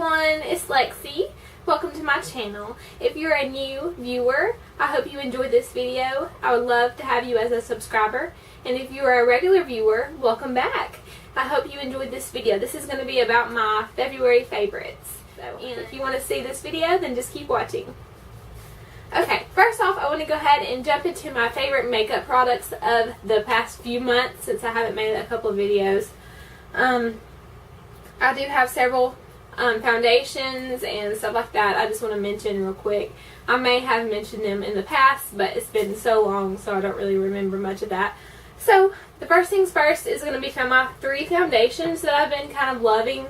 everyone, it's Lexi. Welcome to my channel. If you're a new viewer, I hope you enjoyed this video. I would love to have you as a subscriber. And if you are a regular viewer, welcome back. I hope you enjoyed this video. This is going to be about my February favorites. And if you want to see this video, then just keep watching. Okay, first off, I want to go ahead and jump into my favorite makeup products of the past few months since I haven't made a couple of videos. I do have several foundations and stuff like that I just want to mention real quick. I may have mentioned them in the past, but it's been so long so I don't really remember much of that. So, the first things first is going to be my 3 foundations that I've been kind of loving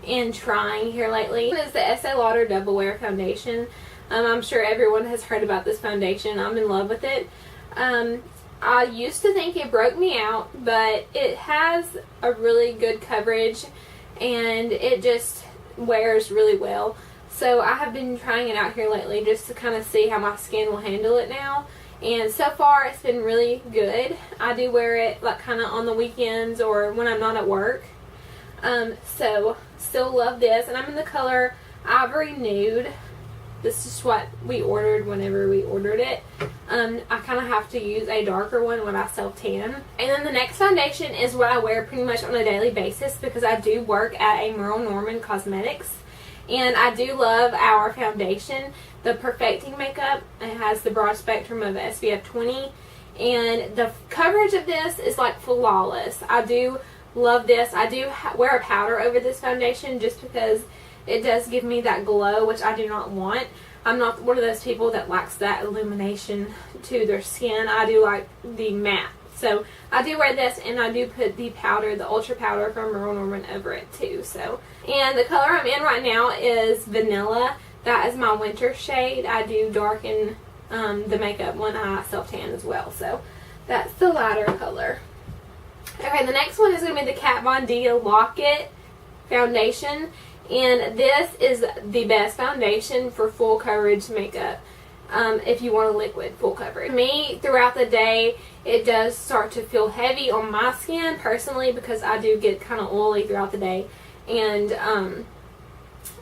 and trying here lately. One is the Estee Lauder Double Wear Foundation. I'm sure everyone has heard about this foundation. I'm in love with it. I used to think it broke me out, but it has a really good coverage and it just wears really well. So I have been trying it out here lately just to kind of see how my skin will handle it now. And so far it's been really good. I do wear it like kind of on the weekends or when I'm not at work. So still love this. And I'm in the color Ivory Nude. This is what we ordered whenever we ordered it. I kind of have to use a darker one when I self-tan. And then the next foundation is what I wear pretty much on a daily basis because I do work at a Merle Norman Cosmetics. And I do love our foundation, the Perfecting Makeup. It has the broad spectrum of SPF 20. And the coverage of this is like flawless. I do love this. I do wear a powder over this foundation just because it does give me that glow, which I do not want. I'm not one of those people that likes that illumination to their skin. I do like the matte. So I do wear this and I do put the powder, the Ultra Powder from Merle Norman over it too. So, and the color I'm in right now is Vanilla. That is my winter shade. I do darken the makeup when I self-tan as well. So that's the lighter color. Okay, the next one is going to be the Kat Von D Lock-It Foundation. And this is the best foundation for full coverage makeup if you want a liquid full coverage. For me, throughout the day, it does start to feel heavy on my skin personally because I do get kind of oily throughout the day. And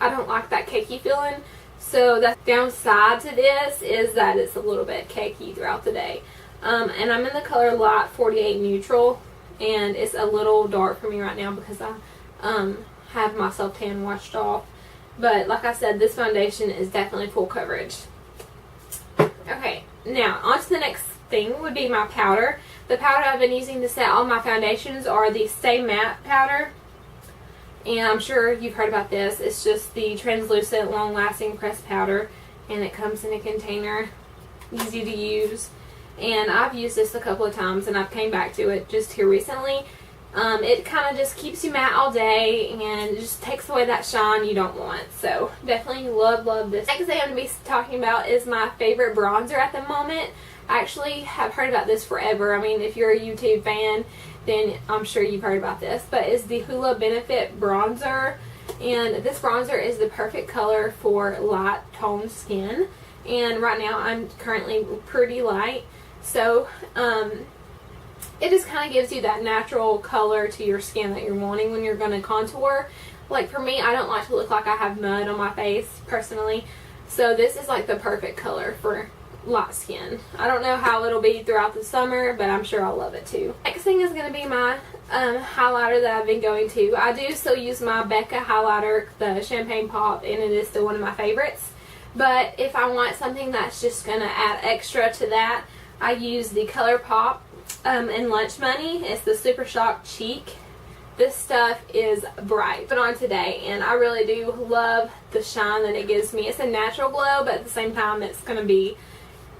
I don't like that cakey feeling. So the downside to this is that it's a little bit cakey throughout the day. And I'm in the color Light 48 Neutral. And it's a little dark for me right now because I have my self-tan washed off. But like I said, this foundation is definitely full coverage. Okay, now on to the next thing would be my powder. The powder I've been using to set all my foundations are the Stay Matte powder. And I'm sure you've heard about this. It's just the translucent, long-lasting pressed powder. And it comes in a container. Easy to use. And I've used this a couple of times and I've came back to it just here recently. It kind of just keeps you matte all day and just takes away that shine you don't want. So definitely love this. Next thing I'm going to be talking about is my favorite bronzer at the moment. I actually have heard about this forever. I mean, if you're a YouTube fan, then I'm sure you've heard about this. But it's the Hoola Benefit Bronzer. And this bronzer is the perfect color for light toned skin. And right now I'm currently pretty light. So, it just kind of gives you that natural color to your skin that you're wanting when you're going to contour. Like for me, I don't like to look like I have mud on my face, personally. So this is like the perfect color for light skin. I don't know how it'll be throughout the summer, but I'm sure I'll love it too. Next thing is going to be my highlighter that I've been going to. I do still use my Becca highlighter, the Champagne Pop, and it is still one of my favorites. But if I want something that's just going to add extra to that, I use the ColourPop in Lunch Money. It's the Super Shock Cheek. This stuff is bright. Put on today and I really do love the shine that it gives me. It's a natural glow, but at the same time it's going to be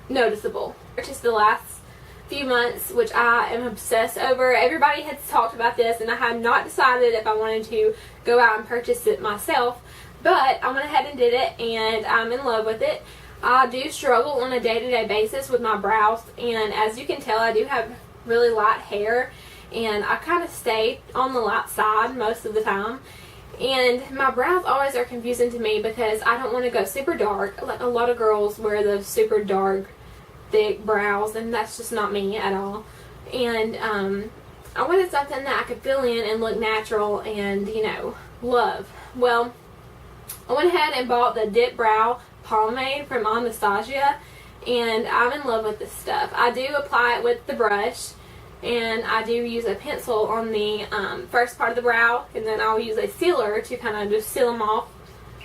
noticeable. Just the last few months, which I am obsessed over. Everybody has talked about this and I have not decided if I wanted to go out and purchase it myself, but I went ahead and did it and I'm in love with it. I do struggle on a day-to-day basis with my brows, and as you can tell, I do have really light hair, and I kind of stay on the light side most of the time. And my brows always are confusing to me because I don't want to go super dark. Like a lot of girls wear those super dark, thick brows, and that's just not me at all. And I wanted something that I could fill in and look natural and, you know, love. Well, I went ahead and bought the Dip Brow Pomade from Anastasia, and I'm in love with this stuff. I do apply it with the brush, and I do use a pencil on the first part of the brow, and then I'll use a sealer to kind of just seal them off.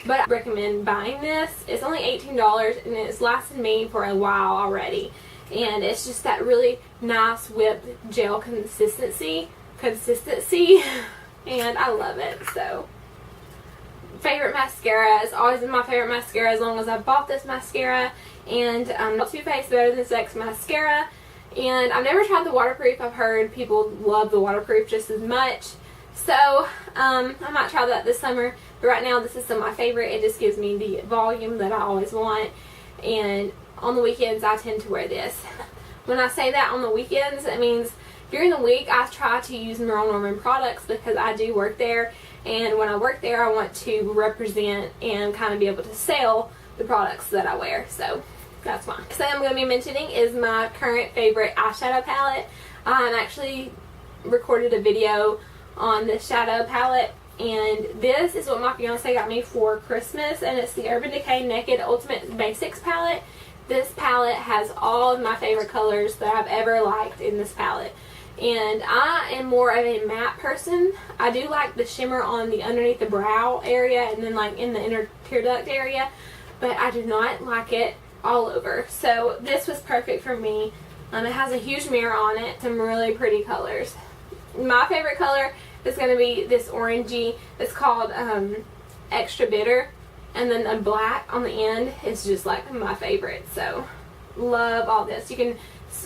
But I recommend buying this. It's only $18, and it's lasted me for a while already. And it's just that really nice whipped gel consistency, and I love it. So, favorite mascara. It's always been my favorite mascara as long as I've bought this mascara. And Too Faced Better Than Sex mascara. And I've never tried the waterproof. I've heard people love the waterproof just as much. So, I might try that this summer. But right now, this is still my favorite. It just gives me the volume that I always want. And on the weekends, I tend to wear this. When I say that on the weekends, it means during the week, I try to use Merle Norman products because I do work there. And when I work there, I want to represent and kind of be able to sell the products that I wear. So, that's why. Next thing I'm going to be mentioning is my current favorite eyeshadow palette. I actually recorded a video on this shadow palette, and this is what my fiance got me for Christmas, and it's the Urban Decay Naked Ultimate Basics palette. This palette has all of my favorite colors that I've ever liked in this palette. And I am more of a matte person. I do like the shimmer on the underneath the brow area and then like in the inner tear duct area, but I do not like it all over. So this was perfect for me. It has a huge mirror on it, some really pretty colors. My favorite color is going to be this orangey. It's called Extra Bitter, and then the black on the end is just like my favorite. So love all this. You can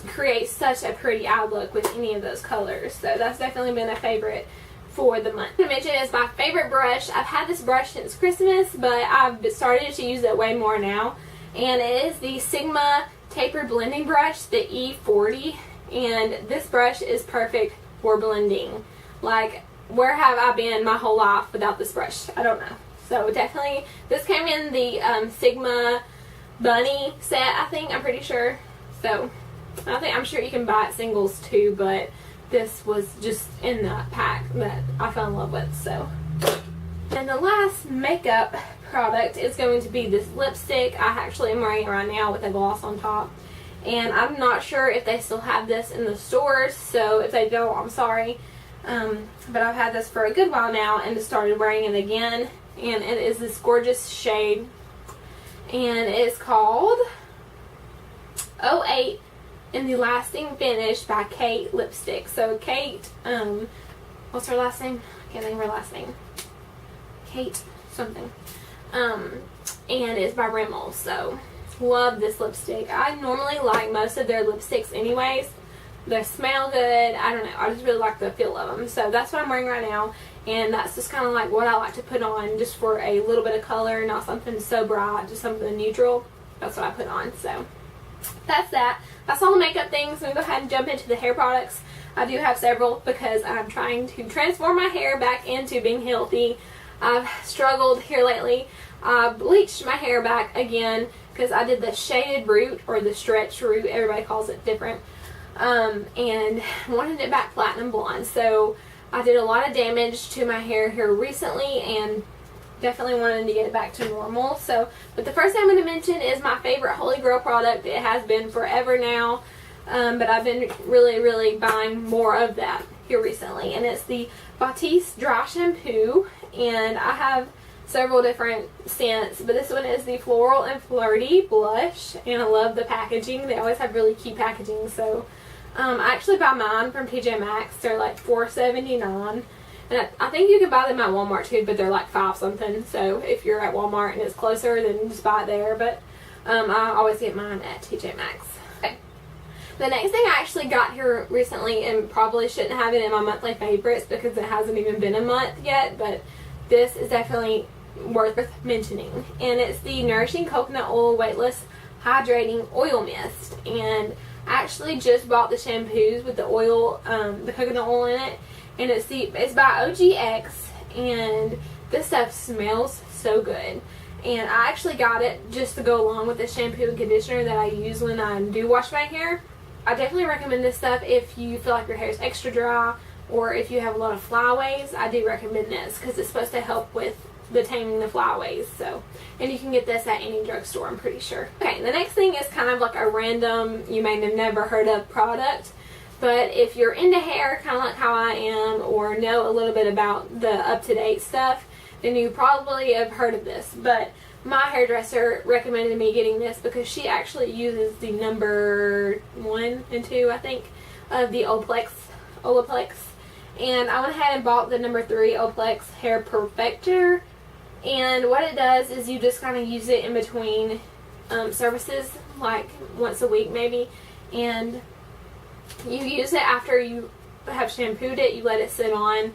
create such a pretty eye look with any of those colors. So that's definitely been a favorite for the month. To mention is my favorite brush. I've had this brush since Christmas, but I've started to use it way more now. And it is the Sigma Tapered Blending Brush, the E40. And this brush is perfect for blending. Like, where have I been my whole life without this brush? I don't know. So definitely, this came in the Sigma Bunny set, I think. I'm pretty sure. So I'm sure you can buy it singles too, but this was just in that pack that I fell in love with. So, and the last makeup product is going to be this lipstick. I actually am wearing it right now with a gloss on top, and I'm not sure if they still have this in the stores, so if they don't, I'm sorry. But I've had this for a good while now and just started wearing it again, and it is this gorgeous shade, and it's called 08 in the Lasting Finish by Kate Lipstick. So Kate, what's her last name? I can't think of her last name. Kate something. And it's by Rimmel. So love this lipstick. I normally like most of their lipsticks anyways. They smell good. I don't know. I just really like the feel of them. So that's what I'm wearing right now. And that's just kind of like what I like to put on just for a little bit of color. Not something so bright. Just something neutral. That's what I put on. So that's that. That's all the makeup things. I'm going to go ahead and jump into the hair products. I do have several because I'm trying to transform my hair back into being healthy. I've struggled here lately. I bleached my hair back again because I did the shaded root or the stretch root. Everybody calls it different. And wanted it back platinum blonde. So I did a lot of damage to my hair here recently and definitely wanted to get it back to normal. So, but the first thing I'm going to mention is my favorite Holy Grail product. It has been forever now, but I've been really buying more of that here recently, and it's the Batiste Dry Shampoo, and I have several different scents, but this one is the Floral and Flirty Blush, and I love the packaging. They always have really cute packaging. So I actually buy mine from TJ Maxx. They're like $4.79. And I think you can buy them at Walmart too, but they're like $5 something. So if you're at Walmart and it's closer, then just buy it there. But I always get mine at TJ Maxx. Okay. The next thing I actually got here recently, and probably shouldn't have it in my monthly favorites because it hasn't even been a month yet, but this is definitely worth mentioning. And it's the Nourishing Coconut Oil Weightless Hydrating Oil Mist. And I actually just bought the shampoos with the oil, the coconut oil in it. And it's by OGX, and this stuff smells so good. And I actually got it just to go along with the shampoo and conditioner that I use when I do wash my hair. I definitely recommend this stuff if you feel like your hair is extra dry or if you have a lot of flyaways. I do recommend this because it's supposed to help with the Taming the Flyaways. So, and you can get this at any drugstore, I'm pretty sure. Okay, the next thing is kind of like a random, you may have never heard of product. But if you're into hair, kind of like how I am, or know a little bit about the up-to-date stuff, then you probably have heard of this. But my hairdresser recommended me getting this because she actually uses the number 1 and 2, I think, of the Olaplex. And I went ahead and bought the number 3 Olaplex Hair Perfector. And what it does is you just kind of use it in between services, like once a week maybe. And you use it after you have shampooed it, you let it sit on.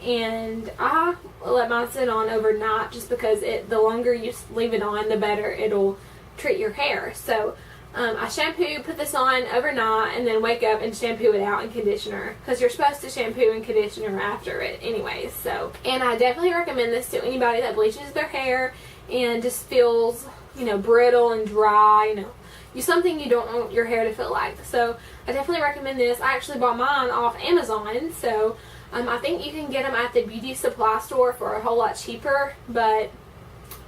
And I let mine sit on overnight just because the longer you leave it on, the better it'll treat your hair. So I put this on overnight, and then wake up and shampoo it out and conditioner, because you're supposed to shampoo and conditioner after it anyways. So, and I definitely recommend this to anybody that bleaches their hair and just feels, you know, brittle and dry, you know, something you don't want your hair to feel like. So I definitely recommend this. I actually bought mine off Amazon, so I think you can get them at the beauty supply store for a whole lot cheaper, but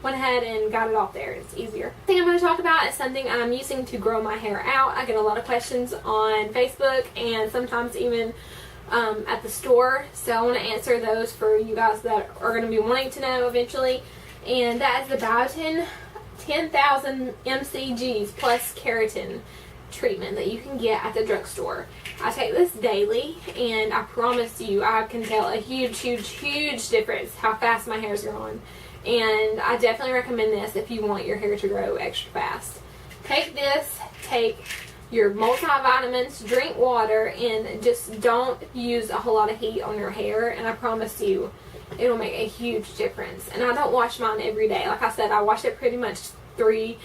went ahead and got it off there. It's easier. The thing I'm going to talk about is something I'm using to grow my hair out. I get a lot of questions on Facebook and sometimes even at the store, so I want to answer those for you guys that are going to be wanting to know eventually. And that is the Biotin 10,000 mcgs plus keratin treatment that you can get at the drugstore. I take this daily, and I promise you I can tell a huge difference how fast my hair is growing. And I definitely recommend this if you want your hair to grow extra fast. Take this, take your multivitamins, drink water, and just don't use a whole lot of heat on your hair, and I promise you it'll make a huge difference. And I don't wash mine every day. Like I said, I wash it pretty much every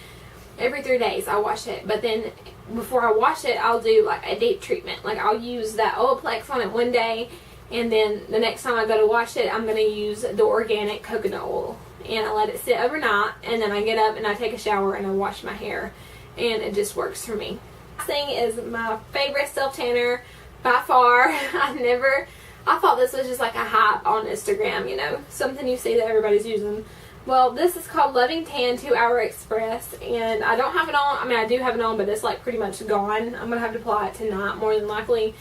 3 days I wash it. But then before I wash it, I'll do like a deep treatment. Like I'll use that Olaplex on it one day, and then the next time I go to wash it, I'm going to use the organic coconut oil. And I let it sit overnight, and then I get up and I take a shower and I wash my hair, and it just works for me. This thing is my favorite self-tanner by far. I thought this was just like a hype on Instagram, you know, something you see that everybody's using. Well, this is called Loving Tan 2-Hour Express, and I don't have it on. I mean, I do have it on, but it's like pretty much gone. I'm going to have to apply it tonight, more than likely.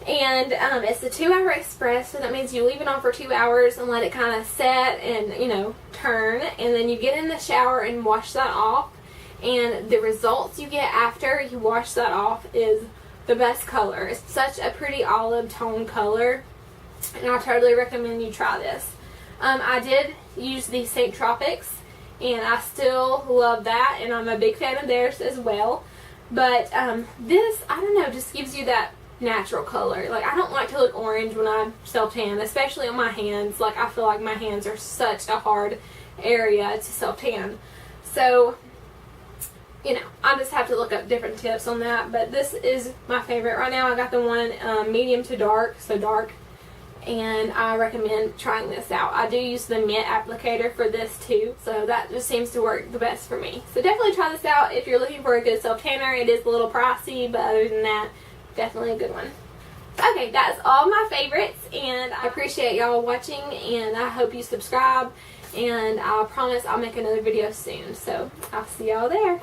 And it's a 2-hour express, so that means you leave it on for 2 hours and let it kind of set and, you know, turn. And then you get in the shower and wash that off. And the results you get after you wash that off is the best color. It's such a pretty olive tone color, and I totally recommend you try this. I did use the St. Tropics, and I still love that, and I'm a big fan of theirs as well. But this, I don't know, just gives you that natural color. Like, I don't like to look orange when I self-tan, especially on my hands. Like, I feel like my hands are such a hard area to self-tan. So, you know, I just have to look up different tips on that. But this is my favorite right now. I got the one medium to dark, so dark. And I recommend trying this out. I do use the mint applicator for this too, so that just seems to work the best for me. So definitely try this out if you're looking for a good self-tanner. It is a little pricey, but other than that, definitely a good one. Okay, that's all my favorites, and I appreciate y'all watching, and I hope you subscribe, and I promise I'll make another video soon. So I'll see y'all there.